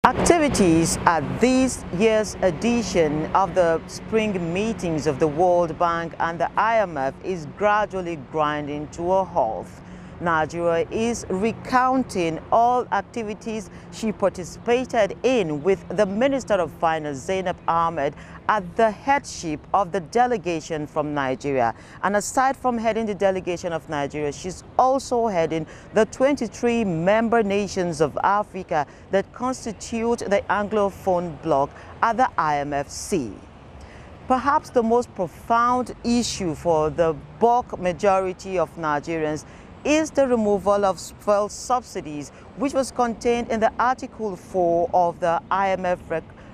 Activities at this year's edition of the spring meetings of the World Bank and the IMF is gradually grinding to a halt. Nigeria is recounting all activities she participated in with the Minister of Finance, Zainab Ahmed, at the headship of the delegation from Nigeria. And aside from heading the delegation of Nigeria, she's also heading the 23 member nations of Africa that constitute the Anglophone bloc at the IMFC. Perhaps the most profound issue for the bulk majority of Nigerians is the removal of fuel subsidies, which was contained in the Article 4 of the IMF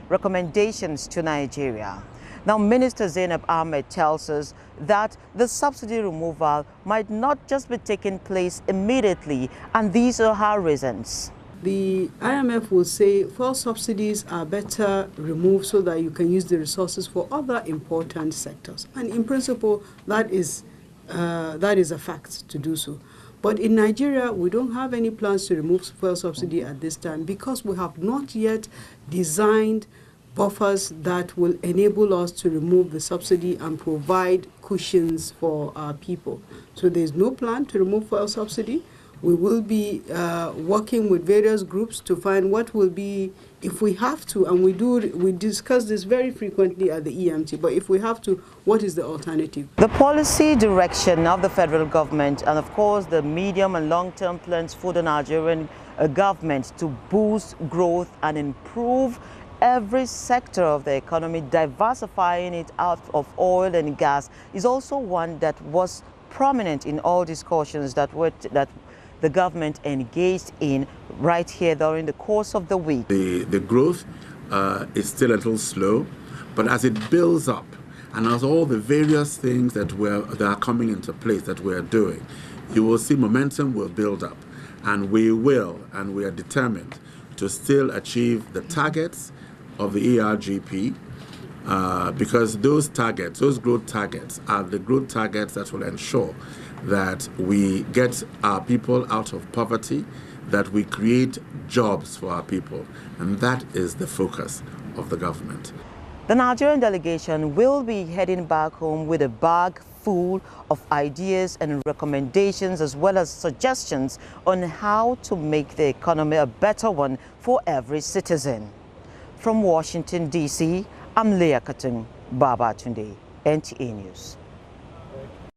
recommendations to Nigeria. Now, Minister Zainab Ahmed tells us that the subsidy removal might not just be taking place immediately, and these are her reasons. The IMF will say fuel subsidies are better removed so that you can use the resources for other important sectors. And in principle, that is a fact to do so. But in Nigeria, we don't have any plans to remove fuel subsidy at this time because we have not yet designed buffers that will enable us to remove the subsidy and provide cushions for our people. So there's no plan to remove fuel subsidy. We will be working with various groups to find what will be, if we have to, and we discuss this very frequently at the EMT, but if we have to, what is the alternative? The policy direction of the federal government and of course the medium and long-term plans for the Nigerian government to boost growth and improve every sector of the economy, diversifying it out of oil and gas, is also one that was prominent in all discussions that the government engaged in right here during the course of the week. The growth is still a little slow, but as it builds up and as all the various things that are coming into place that we're doing, you will see momentum will build up, and we are determined to still achieve the targets of the ERGP, because those growth targets are the growth targets that will ensure that we get our people out of poverty, that we create jobs for our people, and that is the focus of the government. The Nigerian delegation will be heading back home with a bag full of ideas and recommendations, as well as suggestions on how to make the economy a better one for every citizen. From Washington, D.C., I'm katung-babatunde, NTA News.